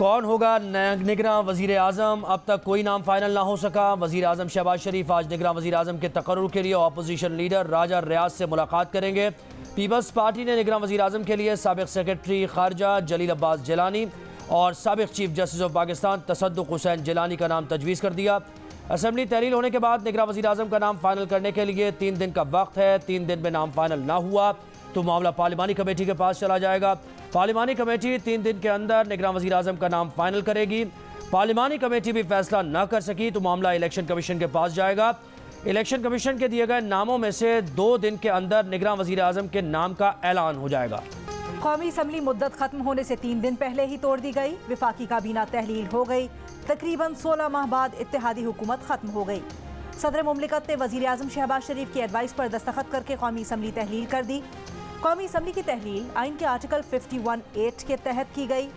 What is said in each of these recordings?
कौन होगा निगरान वज़ीर आज़म? अब तक कोई नाम फाइनल ना हो सका। वज़ीर आज़म शहबाज शरीफ आज निगरान वज़ीर आज़म के तकर्रुर के लिए अपोजिशन लीडर राजा रियाज से मुलाकात करेंगे। पीपल्स पार्टी ने निगरान वज़ीर आज़म के लिए साबिक़ सेक्रेटरी खारजा जलील अब्बास जिलानी और साबिक़ chief justice of Pakistan Tassaduq Hussain Jilani का नाम तजवीज़ कर दिया। असम्बली तहलील होने के बाद निगरान वज़ीर आज़म का नाम फाइनल करने के लिए 3 दिन का वक्त है। 3 दिन में नाम फाइनल ना हुआ तो मामला पार्लिमानी कमेटी के पास चला जाएगा। पार्लिमानी कमेटी 3 दिन के अंदर निगरान वज़ीर आज़म का नाम फाइनल करेगी। पार्लिमानी कमेटी भी फैसला न कर सकी तो मामला इलेक्शन कमीशन के पास जाएगा। इलेक्शन कमीशन के दिए गए नामों में से 2 दिन के अंदर निगरान वज़ीर आज़म के नाम का ऐलान हो जाएगा। कौमी असम्बली मुद्दत खत्म होने से 3 दिन पहले ही तोड़ दी गई। विफाकी काबीना तहलील हो गई। तकरीबन 16 माह बाद इत्तेहादी हुकूमत खत्म हो गई। सदर मुमलिकत ने वज़ीर आज़म शहबाज शरीफ की एडवाइस पर दस्तखत करके कौमी असम्बली तहलील कर दी। कौमी असम्बली की तहलील आइन के आर्टिकल 51(8) के तहत की गई।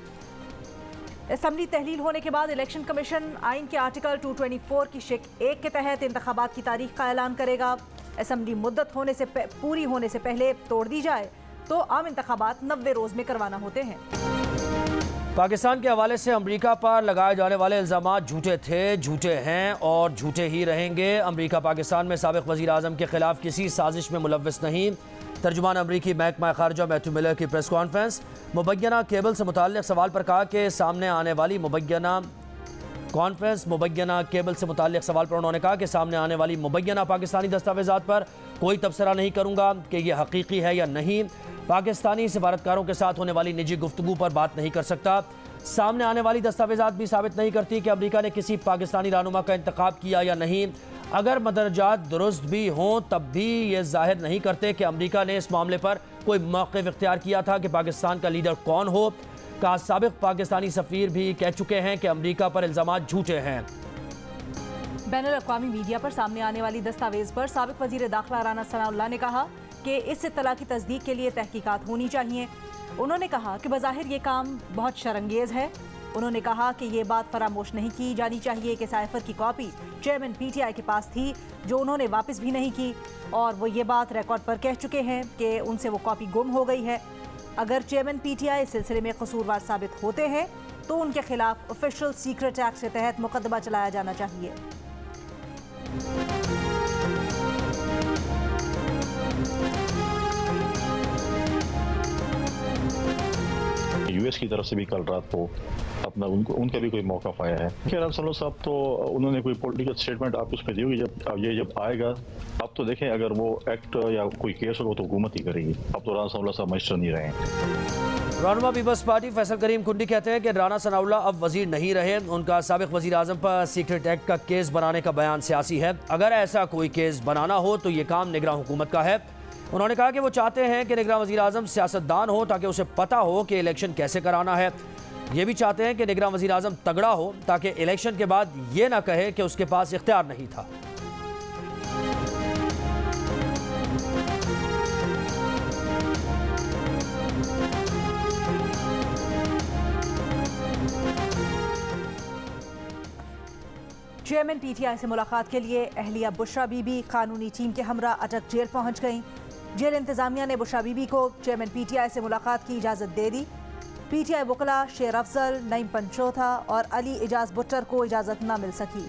असम्बली तहलील होने के बाद इलेक्शन कमीशन आइन के आर्टिकल 224 की शिक 1 के तहत इंतखाबात की तारीख का ऐलान करेगा। असम्बली मुद्दत पूरी होने से पहले तोड़ दी जाए तो आम इंतखाबात 90 रोज़ में करवाना होते हैं। पाकिस्तान के हवाले से अमरीका पर लगाए जाने वाले इल्ज़ाम झूठे थे, झूठे हैं और झूठे ही रहेंगे। अमरीका पाकिस्तान में साबिक़ वज़ीर आज़म के खिलाफ किसी साजिश में मुलव्वस नहीं। तर्जुमान अमरीकी महकमा खारजा मैथ्यू मिलर की प्रेस कॉन्फ्रेंस। मुबैना केबल से मुताल्लिक़ सवाल पर कहा कि सामने आने वाली मुबैना केबल से मुताल्लिक़ सवाल पर उन्होंने कहा कि सामने आने वाली मुबैना पाकिस्तानी दस्तावेज़ात पर कोई तबसरा नहीं करूँगा कि यह हकीकी है या नहीं। पाकिस्तानी सिफारतकारों के साथ होने वाली निजी गुफ्तगू पर बात नहीं कर सकता। सामने आने वाली दस्तावेज़ात भी साबित नहीं करती कि अमरीका ने किसी पाकिस्तानी रहनुमा का इंतखाब किया या नहीं। अगर मदरजात दुरुस्त भी हों तब भी ये जाहिर नहीं करते कि अमरीका ने इस मामले पर कोई मौक़िफ़ इख्तियार किया था कि पाकिस्तान का लीडर कौन हो। का साबिक़ पाकिस्तानी सफ़ीर भी कह चुके हैं कि अमरीका पर इल्ज़ाम झूठे हैं। बैनुल-अक़वामी मीडिया पर सामने आने वाली दस्तावेज़ पर साबिक़ वज़ीर दाखिला राना सनाउल्लाह ने कहा कि इस इत्तला की तस्दीक के लिए तहकीकात होनी चाहिए। उन्होंने कहा कि बज़ाहिर ये काम बहुत शर्मंगेज़ है। उन्होंने कहा कि ये बात फरामोश नहीं की जानी चाहिए कि साइफर की कॉपी चेयरमैन PTI के पास थी जो उन्होंने वापस भी नहीं की और वो ये बात रिकॉर्ड पर कह चुके हैं कि उनसे वो कॉपी गुम हो गई है। अगर चेयरमैन PTI इस सिलसिले में कसूरवार साबित होते हैं तो उनके खिलाफ ऑफिशियल सीक्रेट एक्ट के तहत मुकदमा चलाया जाना चाहिए। US की तरफ से भी कल रात को अपना उनका भी कोई मौका पाया है। राना सनाउल्लाह साहब तो उन्होंने कोई पॉलिटिकल स्टेटमेंट आप उस पर दी होगी जब आएगा। अब तो देखें अगर वो एक्ट या कोई केस होगा तो हुकूमत ही करेगी। अब तो राना सनाउल्लाह साहब मजिस्टर नहीं रहे हैं। रहनुमा पीपल्स पार्टी फैसल करीम कुंडी कहते हैं कि राना सनाउल्लाह अब वजीर नहीं रहे। उनका साबिक़ वज़ीर आज़म पर सीक्रेट एक्ट का केस बनाने का बयान सियासी है। अगर ऐसा कोई केस बनाना हो तो ये काम निगरान हुकूमत का है। उन्होंने कहा कि वो चाहते हैं कि निगरान वज़ीर आज़म सियासतदान हो ताकि उसे पता हो कि इलेक्शन कैसे कराना है। ये भी चाहते हैं कि निगरान वज़ीर आज़म तगड़ा हो ताकि इलेक्शन के बाद ये ना कहे कि उसके पास इख्तियार नहीं था। चेयरमैन PTI से मुलाकात के लिए अहलिया बुशरा बीबी कानूनी टीम के हमरा अटक जेल पहुंच गईं। जेल इंतजामिया ने बुशरा बीबी को चेयरमैन PTI से मुलाकात की इजाज़त दे दी। PTI वकला शेर अफजल, नईम पंचोथा और अली इजाज बुट्टर को इजाज़त न मिल सकी।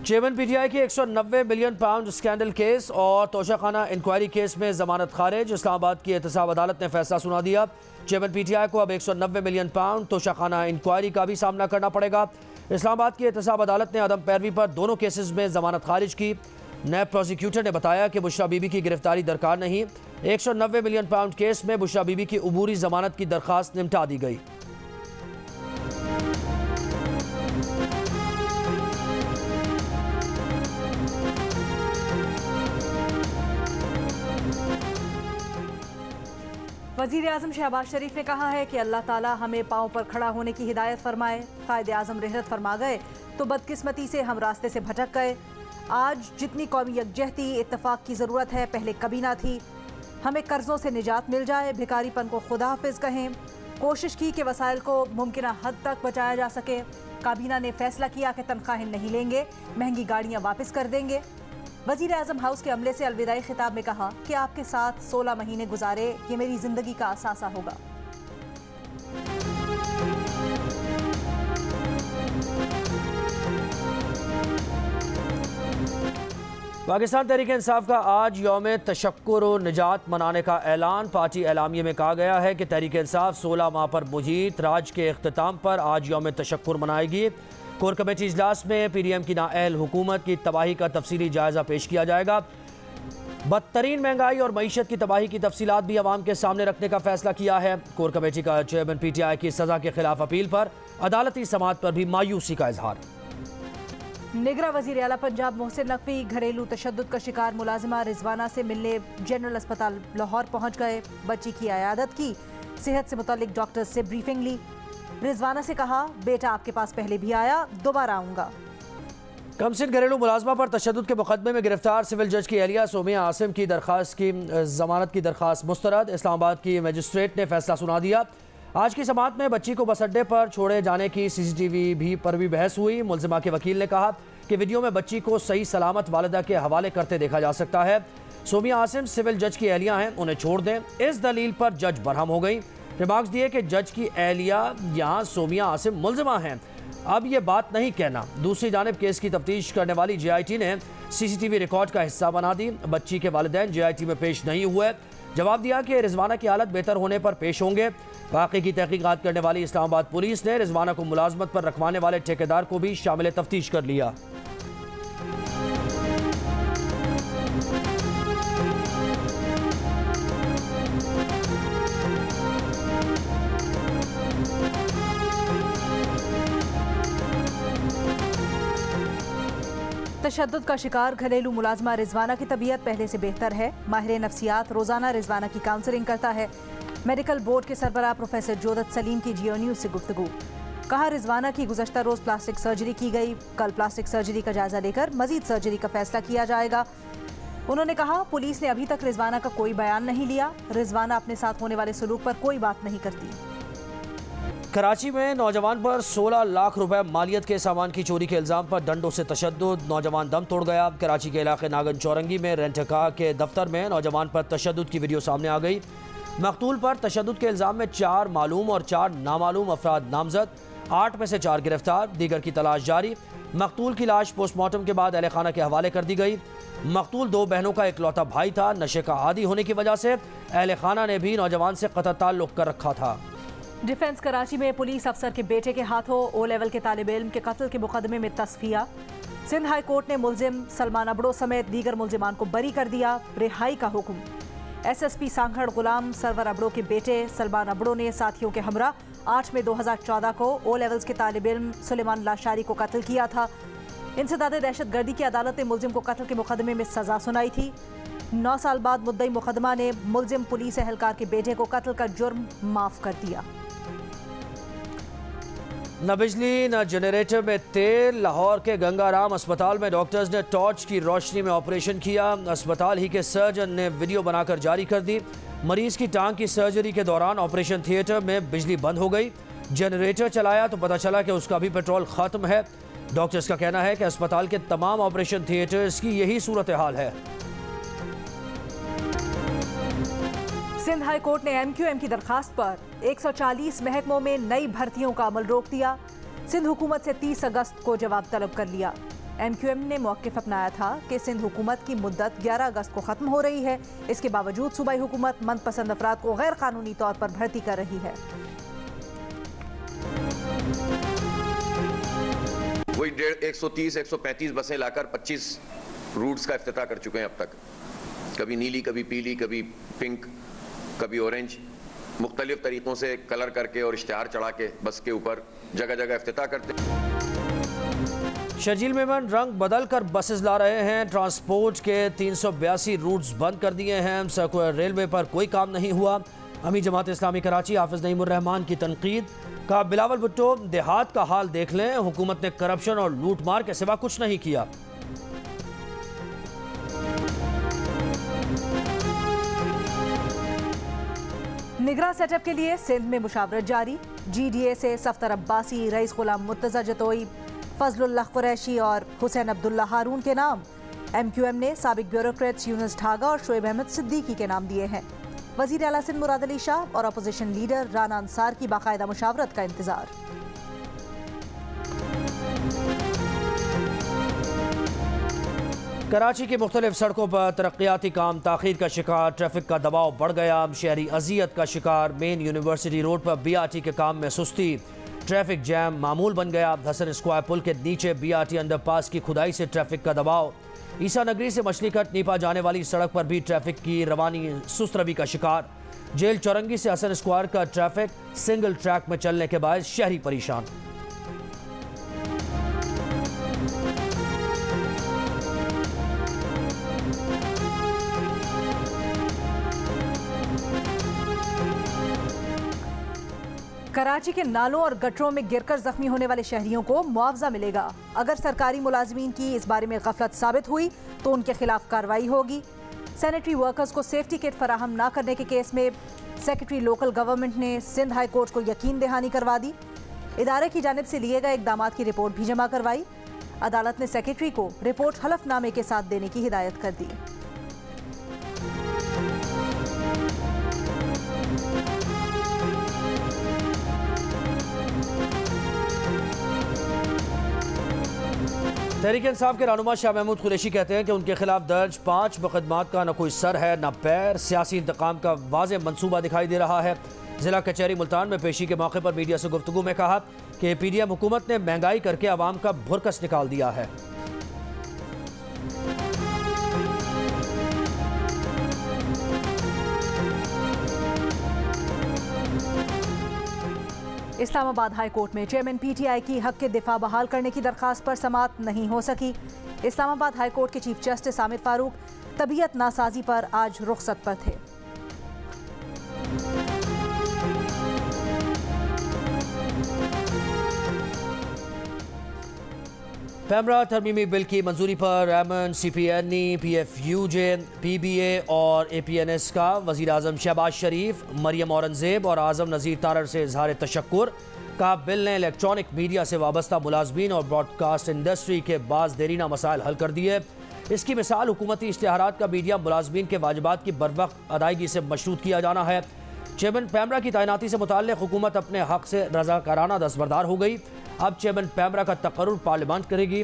चेयरमैन PTI के 190 मिलियन पाउंड स्कैंडल केस और तोशाखाना इंक्वायरी केस में जमानत खारिज। इस्लामाबाद की एहतसाब अदालत ने फैसला सुना दिया। चेयरमैन PTI को अब 190 मिलियन पाउंड तोशाखाना इंक्वायरी का भी सामना करना पड़ेगा। इस्लामाबाद की एहतसाब अदालत ने अदम पैरवी पर दोनों केसेस में जमानत खारिज की। नैब प्रोसिक्यूटर ने बताया कि बुशरा बीबी की गिरफ्तारी दरकार नहीं। 190 मिलियन पाउंड केस में बुशरा बीबी की अबूरी जमानत की दरख्वास्त निपटा दी गई। वज़ीर आज़म शहबाज शरीफ ने कहा है कि अल्लाह ताला हमें पाँव पर खड़ा होने की हिदायत फरमाए। कायदे आज़म रहमत फरमा गए तो बदकिस्मती से हम रास्ते से भटक गए। आज जितनी कौमी यकजहती इत्तफाक की ज़रूरत है पहले कभी ना थी। हमें कर्ज़ों से निजात मिल जाए, भिखारीपन को खुदा हाफिज़ कहें। कोशिश की कि वसाइल को मुमकिन हद तक बचाया जा सके। काबीना ने फैसला किया कि तनख्वाहें नहीं लेंगे, महंगी गाड़ियाँ वापस कर देंगे। वजीर आजम हाउस के अमले से अलविदाई खिताब में कहा कि आपके साथ 16 महीने गुजारे, ये मेरी जिंदगी का असासा होगा। पाकिस्तान तहरीक इंसाफ का आज यौम तशक्कुर व निजात मनाने का ऐलान। पार्टी एलामिये में कहा गया है कि तहरीक इंसाफ 16 माह पर मुजीत राज के अख्तिताम पर आज यौम तशक्कुर मनाएगी। कोर कमेटी इजलास में PDM की नाअहल हुकूमत की तबाही का तफसीली जायजा पेश किया जाएगा। बदतरीन महंगाई और मईशत की तबाही की तफसीलात भी अवाम के सामने रखने का फैसला किया है। कोर कमेटी का चेयरमैन PTI की सजा के खिलाफ अपील पर अदालती समाअत पर भी मायूसी का इजहार। निगरां वज़ीर आला पंजाब मोहसिन नकवी घरेलू तशद्दुद का शिकार मुलाजिमा रिजवाना से मिलने जनरल अस्पताल लाहौर पहुंच गए। बच्ची की अयादत की, सेहत से मुतालिक डॉक्टर से ब्रीफिंग ली। रिजवाना से कहा, बेटा आपके पास पहले भी आया, दोबारा आऊंगा। कमसिन घरेलू मुलाजमा पर तशद्दुद के मुकदमे में गिरफ्तार सिविल जज की एहलिया सोमिया आसिम की दरखास्त की जमानत की दरखास्त मुस्तरद। इस्लामाबाद की मजिस्ट्रेट ने फैसला सुना दिया। आज की समाअत में बच्ची को बस अड्डे पर छोड़े जाने की CCTV पर भी बहस हुई। मुलजिमा के वकील ने कहा कि वीडियो में बच्ची को सही सलामत वालिदा के हवाले करते देखा जा सकता है। सोमिया आसिम सिविल जज की एहलिया हैं, उन्हें छोड़ दें। इस दलील पर जज बरहम हो गई। रिमार्क्स दिए कि जज की एहलिया यहाँ सोमिया आसिम मुलजिमा हैं, अब ये बात नहीं कहना। दूसरी जानिब केस की तफ्तीश करने वाली JIT ने CCTV रिकॉर्ड का हिस्सा बना दी। बच्ची के वालिदैन JIT में पेश नहीं हुए। जवाब दिया कि रिजवाना की हालत बेहतर होने पर पेश होंगे। वाक़े की तहकीकात करने वाली इस्लामाबाद पुलिस ने रिजवाना को मुलाजमत पर रखवाने वाले ठेकेदार को भी शामिल तफ्तीश कर लिया। तशद्दुद का शिकार घरेलू मुलाजमा रिजवाना की तबीयत पहले से बेहतर है। माहिर नफ्सियात रोजाना रिजवाना की काउंसलिंग करता है। मेडिकल बोर्ड के सरबराह प्रोफेसर जोदत सलीम की GO न्यूज़ से गुफ्तगू। कहा, रिजवाना की गुज़श्ता रोज़ प्लास्टिक सर्जरी की गई। कल प्लास्टिक सर्जरी का जायजा लेकर मजीद सर्जरी का फैसला किया जाएगा। उन्होंने कहा, पुलिस ने अभी तक रिजवाना का कोई बयान नहीं लिया। रिजवाना अपने साथ होने वाले सलूक पर कोई बात नहीं करती। कराची में नौजवान पर 16 लाख रुपए मालियत के सामान की चोरी के इल्ज़ाम पर डंडों से तशद्दुद, नौजवान दम तोड़ गया। कराची के इलाके नागन चौरंगी में रेंटका के दफ्तर में नौजवान पर तशद्दुद की वीडियो सामने आ गई। मकतूल पर तशद्दुद के इल्ज़ाम में 4 मालूम और 4 नामालूम अफराद नामजद, 8 में से 4 गिरफ्तार, दीगर की तलाश जारी। मकतूल की लाश पोस्टमार्टम के बाद अहले खाना के हवाले कर दी गई। मकतूल 2 बहनों का इकलौता भाई था। नशे का आदी होने की वजह से अहले खाना ने भी नौजवान से कतई ताल्लुक कर रखा था। डिफेंस कराची में पुलिस अफसर के बेटे के हाथों O लेवल के तालिब इल्म के कत्ल के मुकदमे में तस्फिया। सिंध हाई कोर्ट ने मुलजिम सलमान अबड़ो समेत दीगर मुलजिमान को बरी कर दिया। रिहाई का हुक्म। SSP सांखड़ गुलाम सरवर अबड़ो के बेटे सलमान अबड़ो ने साथियों के हमरा 8 मई 2014 को O लेवल्स के तालिब इल्म सुलेमान लाशारी को कत्ल किया था। इंसदाद दहशत गर्दी की अदालत ने मुलजिम को कत्ल के मुकदमे में सजा सुनाई थी। 9 साल बाद मुद्दई मुकदमा ने मुलजिम पुलिस एहलकार के बेटे को कत्ल का जुर्म माफ कर दिया। न बिजली न जनरेटर में तेल। लाहौर के गंगाराम अस्पताल में डॉक्टर्स ने टॉर्च की रोशनी में ऑपरेशन किया। अस्पताल ही के सर्जन ने वीडियो बनाकर जारी कर दी। मरीज की टांग की सर्जरी के दौरान ऑपरेशन थिएटर में बिजली बंद हो गई। जनरेटर चलाया तो पता चला कि उसका भी पेट्रोल खत्म है। डॉक्टर्स का कहना है कि अस्पताल के तमाम ऑपरेशन थिएटर्स की यही सूरत हाल है। सिंध हाई कोर्ट ने MQM की दरखास्त पर 140 महकमों में नई भर्तियों का अमल रोक दिया। सिंध हुकूमत से 30 अगस्त को जवाब तलब कर लिया। MQM ने मौक़िफ़ अपनाया था कि सिंध हुकूमत की मुद्दत 11 अगस्त को ख़त्म हो रही है। इसके बावजूद सूबाई हुकूमत मनपसंद अफराद को गैर कानूनी तौर पर भर्ती कर रही है। वही 130-135 बसें लाकर 25 रूट्स का इफ्तिताह कर चुके हैं अब तक। कभी नीली, कभी पीली, कभी पिंक, कभी ऑरेंज, मुख्तलिफ तरीक़ों से कलर करके और इश्तिहार चढ़ा के बस के ऊपर जगह जगह इफ्तिताह करते। शर्जील मेमन रंग बदल कर बसेस ला रहे हैं। ट्रांसपोर्ट के 382 रूट्स बंद कर दिए हैं। सर्कुलर रेलवे पर कोई काम नहीं हुआ। अमीर जमात इस्लामी कराची हाफिज नईमुर रहमान की तनकीद। कहा, बिलावल भुट्टो देहात का हाल देख लें, हुकूमत ने करप्शन और लूट मार के सिवा कुछ नहीं किया। निगरां सेटअप के लिए सिंध में मुशावरत जारी। GDA से सफ्तर अब्बासी, रईस गुलाम मुर्तज़ा जतोई, फजलुल्लाह कुरैशी और हुसैन अब्दुल्ला हारून के नाम। MQM ने साबिक ब्यूरोक्रेट्स यूनुस ढागा और शोएब अहमद सिद्दीकी के नाम दिए हैं। वज़ीर आला सिंध मुराद अली शाह और अपोजिशन लीडर राना अंसार की बाकायदा मुशावरत का इंतजार। कराची की मुख्तलिफ सड़कों पर तरक्याती काम ताख़ीर का शिकार, ट्रैफिक का दबाव बढ़ गया, शहरी अजियत का शिकार। मेन यूनिवर्सिटी रोड पर BRT के काम में सुस्ती, ट्रैफिक जैम मामूल बन गया। हसन स्क्वायर पुल के नीचे BRT अंडरपास की खुदाई से ट्रैफिक का दबाव। ईसा नगरी से मछलीकट नीपा जाने वाली सड़क पर भी ट्रैफिक की रवानी सुस्त रवी का शिकार। जेल चौरंगी से हसन स्क्वायर का ट्रैफिक सिंगल ट्रैक में चलने के बाद शहरी परेशान। कराची के नालों और गटरों में गिरकर जख्मी होने वाले शहरियों को मुआवजा मिलेगा। अगर सरकारी मुलाजमीन की इस बारे में गफलत साबित हुई तो उनके खिलाफ कार्रवाई होगी। सैनिटरी वर्कर्स को सेफ्टी किट फराहम न करने के केस में सेक्रेटरी लोकल गवर्नमेंट ने सिंध हाई कोर्ट को यकीन दहानी करवा दी। इदारे की जानिब से लिए गए इकदाम की रिपोर्ट भी जमा करवाई। अदालत ने सेक्रेटरी को रिपोर्ट हलफनामे के साथ देने की हिदायत कर दी। तहरीक इंसाफ के रहनुमा शाह महमूद कुरैशी कहते हैं कि उनके खिलाफ दर्ज 5 मुकदमात का न कोई सर है न पैर। सियासी इंतकाम का वाज़ेह मंसूबा दिखाई दे रहा है। जिला कचहरी मुल्तान में पेशी के मौके पर मीडिया से गुफ्तगू में कहा कि PDM हुकूमत ने महंगाई करके आवाम का भुरकस निकाल दिया है। इस्लामाबाद हाई कोर्ट में चेयरमैन PTI की हक के दिफा बहाल करने की दरखास्त पर समाअत नहीं हो सकी। इस्लामाबाद हाई कोर्ट के चीफ जस्टिस आमिर फारूक तबीयत नासाजी पर आज रुखसत पर थे। पैमरा तरमीमी बिल की मंजूरी पर एमन, CPNE, PFUJ, PBA और APNS का वज़ीर आज़म शहबाज शरीफ, मरियम औरंगज़ेब और आज़म नज़ीर तारड़ से इजहार तशक्कुर का। बिल ने इलेक्ट्रॉनिक मीडिया से वाबस्ता मुलाजमीन और ब्रॉडकास्ट इंडस्ट्री के बाज़ देरीना मसाइल हल कर दिए। इसकी मिसाल हुकूमती इश्तिहारात का मीडिया मुलाजमीन के वाजिबात की बरवक्त अदायगी से मशरूत किया जाना है। चेयरमैन पैमरा की तैनाती से मुताल्लिक़ हुकूमत अपने हक से रज़ाकाराना दस्तबरदार हो गई। अब चेयरमैन पैमरा का तकर्रुर पार्लियामेंट करेगी।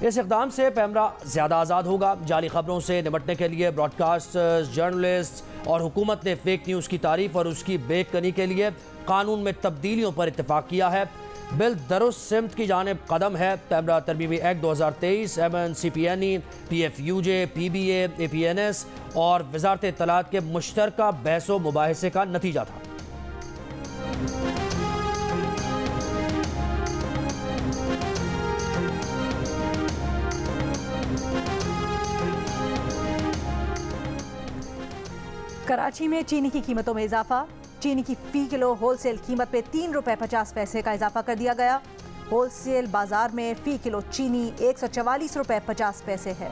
इस इक़दाम से पैमरा ज़्यादा आज़ाद होगा। जाली खबरों से निपटने के लिए ब्रॉडकास्टर्स, जर्नलिस्ट और हुकूमत ने फेक न्यूज़ की तारीफ और उसकी बेकनी के लिए कानून में तब्दीलियों पर इत्तेफाक किया है। बिल दुरुस्त सिमत की जानिब कदम है। पैमरा तरमीमी एक्ट 2023 एमन, CPNE, PFUJ, PBA, APNS और वज़ारत इत्तलात के मुश्तरका बहसो मुबाहिसे का नतीजा था। कराची में चीनी की कीमतों में इजाफा। चीनी की फी किलो होलसेल कीमत में 3 रुपये 50 पैसे का इजाफा कर दिया गया। होलसेल बाजार में फी किलो चीनी 144 रुपये 50 पैसे है।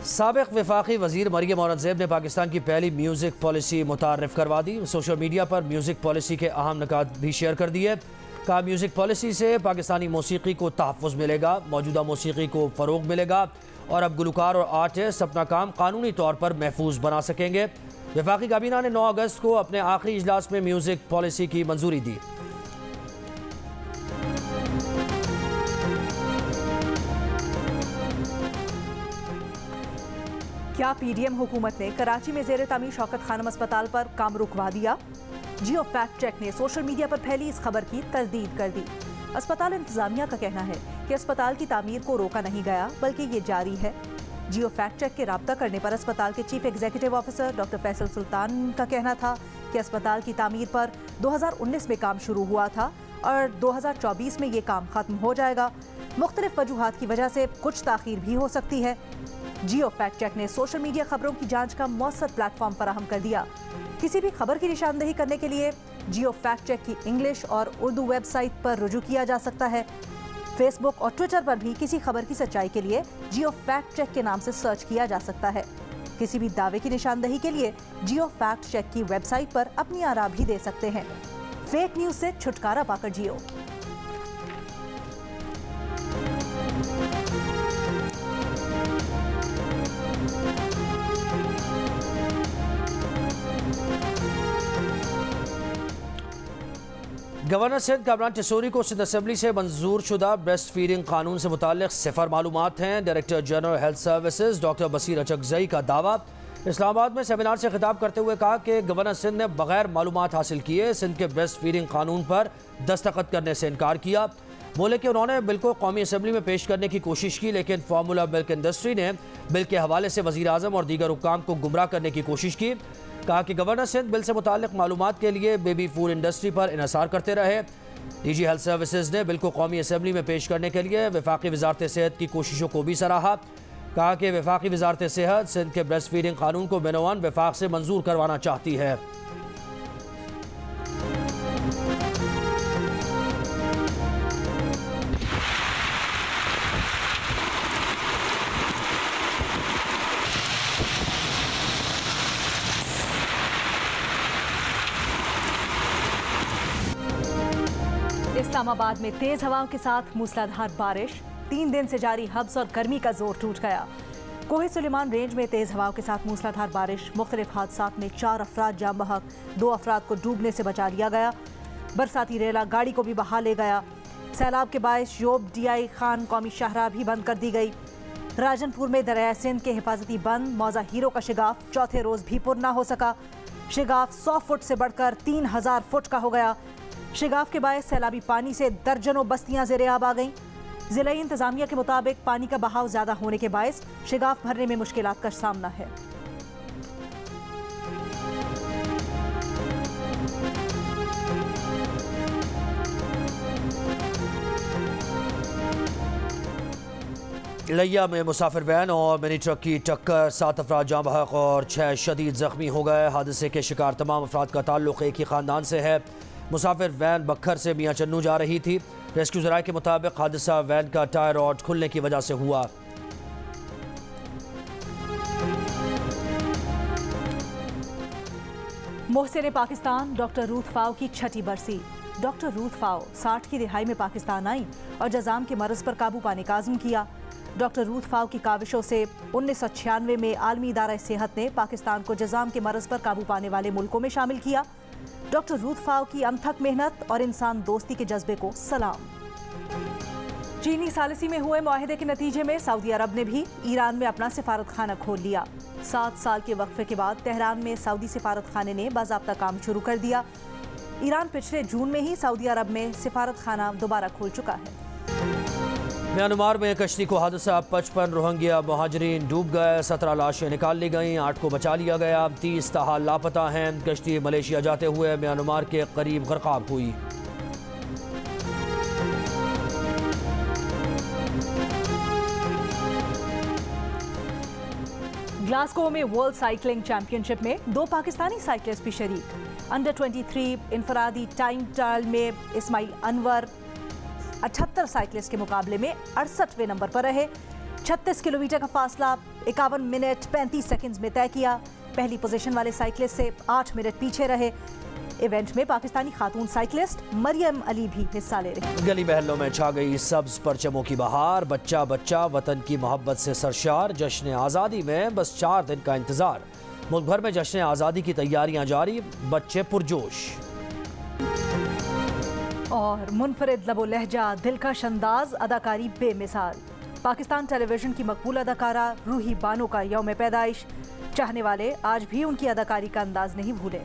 साबिक वफाकी वज़ीर मरियम औरंगज़ेब ने पाकिस्तान की पहली म्यूज़िक पॉलिसी मुतारफ़ करवा दी। सोशल मीडिया पर म्यूज़िक पॉलिसी के अहम निकात भी शेयर कर दिए। कहा म्यूज़िक पॉलिसी से पाकिस्तानी मौसीकी को तहफ़्फ़ुज़ मिलेगा, मौजूदा मौसीकी को फ़रोग़ मिलेगा और अब गुलकार और आर्टिस्ट अपना काम कानूनी तौर पर महफूज बना सकेंगे। वफाकी काबीना ने 9 अगस्त को अपने आखिरी इजलास में म्यूज़िक पॉलिसी की मंजूरी दी। क्या PDM हुकूमत ने कराची में ज़ेर तामीर शौकत खानम अस्पताल पर काम रुकवा दिया? जियो फैक्ट चेक ने सोशल मीडिया पर फैली इस खबर की तस्दीक कर दी। अस्पताल इंतजामिया का कहना है कि अस्पताल की तामीर को रोका नहीं गया बल्कि ये जारी है। जियो फैक्ट चेक के राब्ता करने पर अस्पताल के chief executive officer doctor Faisal Sultan का कहना था कि अस्पताल की तामीर पर 2019 में काम शुरू हुआ था और 2024 में ये काम खत्म हो जाएगा। मुख्तलिफ वजूहात की वजह से कुछ ताखीर भी हो सकती है। जियो फैक्ट चेक ने सोशल मीडिया खबरों की जांच का मौसर प्लेटफॉर्म फराहम कर दिया। किसी भी खबर की निशानदेही करने के लिए जियो फैक्ट चेक की इंग्लिश और उर्दू वेबसाइट पर रुजू किया जा सकता है। फेसबुक और ट्विटर पर भी किसी खबर की सच्चाई के लिए जियो फैक्ट चेक के नाम से सर्च किया जा सकता है। किसी भी दावे की निशानदेही के लिए जियो फैक्ट चेक की वेबसाइट पर अपनी आरा भी दे सकते हैं। फेक न्यूज से छुटकारा पाकर जियो। गवर्नर सिंध कामरान टिसोरी को सिंध असम्बली से मंजूर शुदा ब्रेस्ट फीडिंग कानून से मुताल्लिक सिफर मालूमात हैं। Director general health services doctor Basir Achakzai का दावा। इस्लामाबाद में सेमिनार से खिताब करते हुए कहा कि गवर्नर सिंध ने बगैर मालूमात हासिल किए सिंध के ब्रेस्ट फीडिंग कानून पर दस्तखत करने से इनकार किया। बोले कि उन्होंने बिल को कौमी असम्बली में पेश करने की कोशिश की, लेकिन फार्मूला मिल्क इंडस्ट्री ने बिल के हवाले से वज़ीर आज़म और दीगर हुक्काम को गुमराह करने की कोशिश की। कहा कि गवर्नर सिंध बिल से मुताल्लिक मालूमात के लिए बेबी फूड इंडस्ट्री पर इन्हिसार करते रहे। डीजी हेल्थ सर्विसेज ने बिल को कौमी असम्बली में पेश करने के लिए वफाकी वजारत सेहत की कोशिशों को भी सराहा। कहा कि वफाकी वजारत सेहत सिंध के ब्रेस्ट फीडिंग कानून को बिनवान वफाक से मंजूर करवाना चाहती है। इस्लामाबाद में तेज हवाओं के साथ मूसलाधार बारिश। 3 दिन से जारी हब्स और गर्मी का जोर टूट गया। कोहे सुलेमान रेंज में तेज हवाओं के साथ मूसलाधार बारिश। मुख्तलिफ हादसात में 4 अफराद जाम बहक, 2 अफराद को डूबने से बचा लिया गया। बरसाती रेला गाड़ी को भी बहा ले गया। सैलाब के बायस योब DI खान कौमी शाहराह भी बंद कर दी गई। राजनपुर में दरिया सिंध के हिफाजती बंद मौजा हीरो का शिगाफ चौथे रोज भी पुर न हो सका। शिगाफ 100 फुट से बढ़कर 3000 फुट का हो गया। शिगाफ के बायस सैलाबी पानी से दर्जनों बस्तियां ज़ेरे-आब आ गईं। ज़िला इंतजामिया के मुताबिक पानी का बहाव ज़्यादा होने के बायस शिगाफ भरने में मुश्किलात का सामना है। लिया में मुसाफिर वैन और मिनी ट्रक की टक्कर, 7 अफराद जाँ बहक और 6 शदीद जख्मी हो गए। हादसे के शिकार तमाम अफराद का ताल्लुक एक ही ख़ानदान से है। मुसाफिर वैन बखर से मियाँ चन्नू जा रही थी। रेस्क्यू ज़राए के मुताबिक हादसा वैन का टायर रॉड खुलने की वजह से हुआ। मोहसिन पाकिस्तान डॉक्टर रूथ फाओ की 6ठी बरसी। डॉक्टर रूथ फाओ 60 की दिहाई में पाकिस्तान आई और जजाम के मरज़ पर काबू पाने का अज़्म किया। डॉक्टर रूथ फाओ की काविशों से 1996 में आलमी इदारा सेहत ने पाकिस्तान को जजाम के मरज़ पर काबू पाने वाले मुल्कों में शामिल किया। डॉक्टर रूथ फाओ की अनथक मेहनत और इंसान दोस्ती के जज्बे को सलाम। चीनी सालिसी में हुए मुआहिदे के नतीजे में सऊदी अरब ने भी ईरान में अपना सिफारत खाना खोल लिया। 7 साल के वक्फे के बाद तेहरान में सऊदी सिफारत खाने ने बाज़ाब्ता काम शुरू कर दिया। ईरान पिछले जून में ही सऊदी अरब में सिफारत खाना दोबारा खोल चुका है। म्यांमार में कश्ती को हादसा, 55 रोहिंग्या महाजरीन डूब गए। 17 लाशें निकाल ली गईं, 8 को बचा लिया गया। 30 ताहाल लापता हैं। कश्ती मलेशिया जाते हुए म्यांमार के करीब गर्काब हुई। ग्लासगो में वर्ल्ड साइकिलिंग चैंपियनशिप में 2 पाकिस्तानी साइकिलिस्ट भी शरीक। अंडर 23 इनफरादी टाइम ट्रायल में इस्माइल अनवर 78 साइकिलिस्ट के मुकाबले में 68वें नंबर पर रहे। 36 किलोमीटर का फासला 51 मिनट 35 सेकंड्स में तय किया। पहली पोजीशन वाले साइकिलिस्ट से 8 मिनट पीछे रहे। इवेंट में पाकिस्तानी खातून साइकिलिस्ट मरियम अली भी हिस्सा ले रही। गली महलों में छा गई सब्ज परचमों की बहार। बच्चा बच्चा वतन की मोहब्बत से सरशार। जश्न आज़ादी में बस 4 दिन का इंतजार। मुल्क भर में जश्न आज़ादी की तैयारियां जारी, बच्चे पुरजोश। और मुनफरिद लबो लहजा, दिलकश अंदाज, अदाकारी बेमिसाल। पाकिस्तान टेलीविजन की मकबूल अदाकारा रूही बानो का यौम पैदाइश। चाहने वाले आज भी उनकी अदाकारी का अंदाज नहीं भूले।